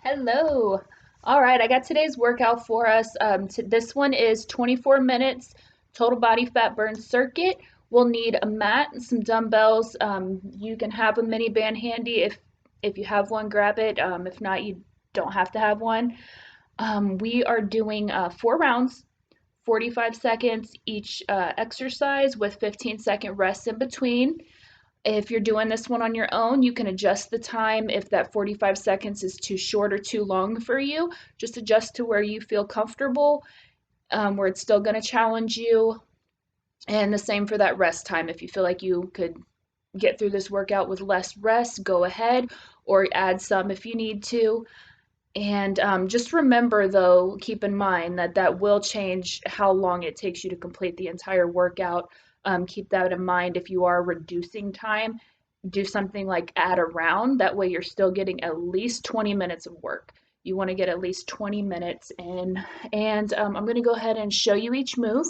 Hello. All right, I got today's workout for us. This one is 24 minutes total body fat burn circuit. We'll need a mat and some dumbbells. You can have a mini band handy if you have one, grab it. If not, you don't have to have one. We are doing 4 rounds, 45 seconds each exercise with 15-second rest in between. If you're doing this one on your own, you can adjust the time if that 45 seconds is too short or too long for you. Just adjust to where you feel comfortable, where it's still going to challenge you. And the same for that rest time. If you feel like you could get through this workout with less rest, go ahead or add some if you need to. And just remember, though, keep in mind that that will change how long it takes you to complete the entire workout. Keep that in mind if you are reducing time. Do something like add a round. That way, you're still getting at least 20 minutes of work. You want to get at least 20 minutes in. And I'm going to go ahead and show you each move.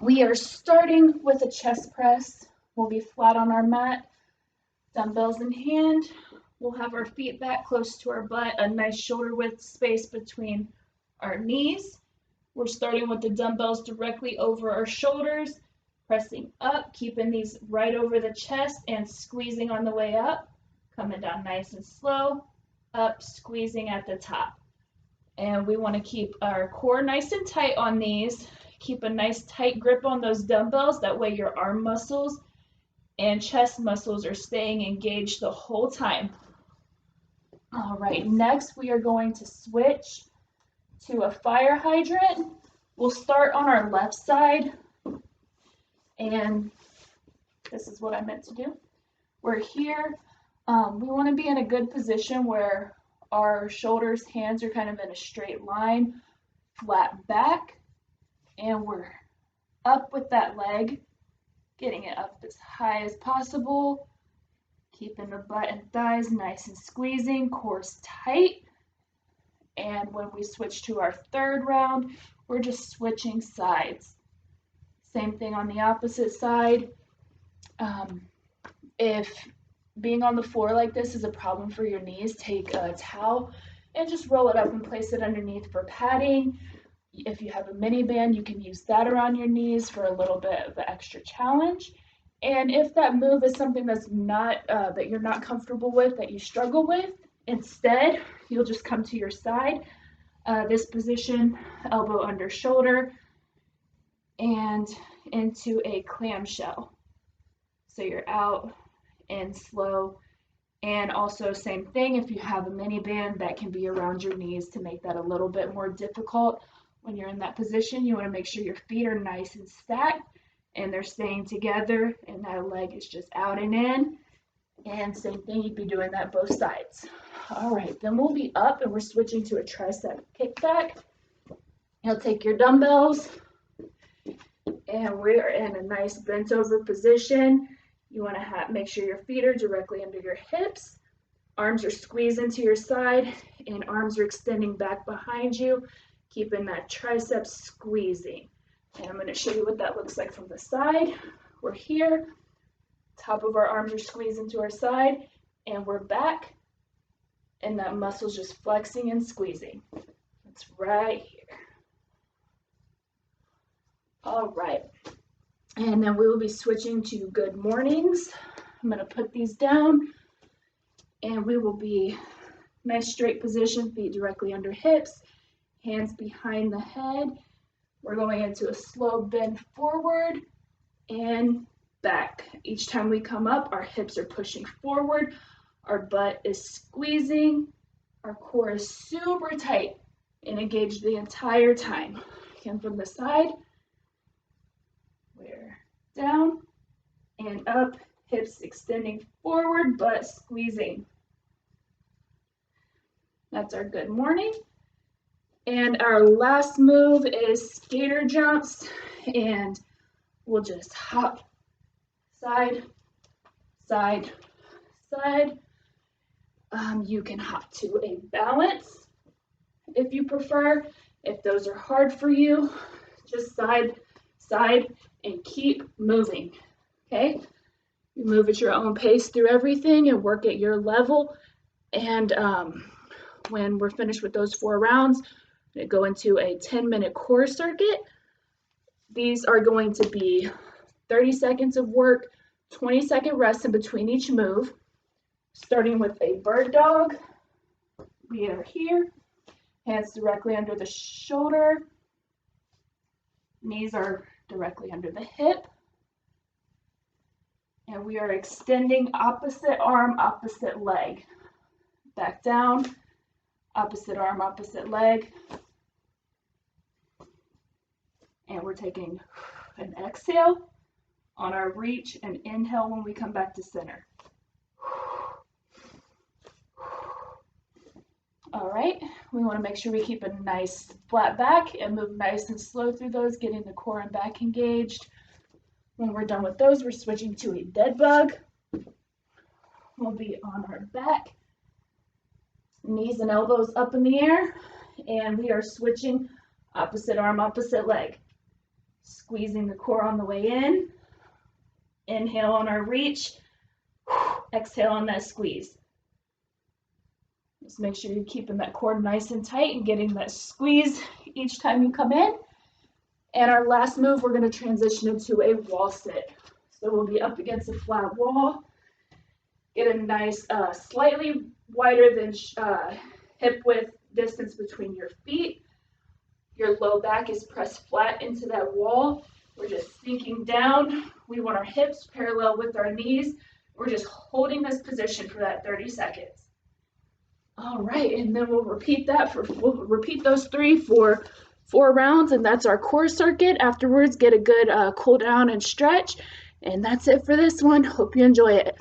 We are starting with a chest press. We'll be flat on our mat, dumbbells in hand. We'll have our feet back close to our butt, a nice shoulder width space between our knees. We're starting with the dumbbells directly over our shoulders, pressing up, keeping these right over the chest and squeezing on the way up, coming down nice and slow, up, squeezing at the top. And we want to keep our core nice and tight on these. Keep a nice tight grip on those dumbbells. That way your arm muscles and chest muscles are staying engaged the whole time. All right, next we are going to switch to a fire hydrant. We'll start on our left side, and this is what I meant to do. We're here. We want to be in a good position where our shoulders, hands are kind of in a straight line, flat back, and we're up with that leg, getting it up as high as possible. Keeping the butt and thighs nice and squeezing, core's tight. And when we switch to our third round, we're just switching sides. Same thing on the opposite side. If being on the floor like this is a problem for your knees, take a towel and just roll it up and place it underneath for padding. If you have a mini band, you can use that around your knees for a little bit of an extra challenge. And if that move is something that's not that you're not comfortable with, that you struggle with, instead you'll just come to your side, this position, elbow under shoulder, and into a clamshell. So you're out and slow. And also same thing, if you have a mini band, that can be around your knees to make that a little bit more difficult. When you're in that position, you want to make sure your feet are nice and stacked and they're staying together, and that leg is just out and in. And same thing, you'd be doing that both sides. All right, then we'll be up and we're switching to a tricep kickback. You'll take your dumbbells and we're in a nice bent over position. You want to make sure your feet are directly under your hips. Arms are squeezed into your side and arms are extending back behind you, keeping that tricep squeezing. And I'm going to show you what that looks like from the side. We're here, top of our arms are squeezed into our side, and we're back, and that muscle's just flexing and squeezing. It's right here. All right, and then we will be switching to good mornings. I'm going to put these down, and we will be nice straight position, feet directly under hips, hands behind the head. We're going into a slow bend forward and back. Each time we come up, our hips are pushing forward, our butt is squeezing, our core is super tight and engaged the entire time. Again, from the side, we're down and up, hips extending forward, butt squeezing. That's our good morning. And our last move is skater jumps, and we'll just hop side, side, side. You can hop to a balance if you prefer. If those are hard for you, just side, side, and keep moving, okay? You move at your own pace through everything and work at your level. And when we're finished with those 4 rounds, we go into a 10-minute core circuit. These are going to be 30 seconds of work, 20-second rest in between each move, starting with a bird dog. We are here, hands directly under the shoulder, knees are directly under the hip, and we are extending opposite arm, opposite leg. Back down, opposite arm, opposite leg. And we're taking an exhale on our reach and inhale when we come back to center. All right, we want to make sure we keep a nice flat back and move nice and slow through those, getting the core and back engaged. When we're done with those, we're switching to a dead bug. We'll be on our back, knees and elbows up in the air, and we are switching opposite arm, opposite leg. Squeezing the core on the way in. Inhale on our reach. Exhale on that squeeze. Just make sure you're keeping that core nice and tight and getting that squeeze each time you come in. And our last move, we're going to transition into a wall sit. So we'll be up against a flat wall. Get a nice, slightly wider than hip width distance between your feet. Your low back is pressed flat into that wall. We're just sinking down. We want our hips parallel with our knees. We're just holding this position for that 30 seconds. All right, and then we'll repeat those 3 for 4 rounds, and that's our core circuit. Afterwards, get a good cool down and stretch. And that's it for this one. Hope you enjoy it.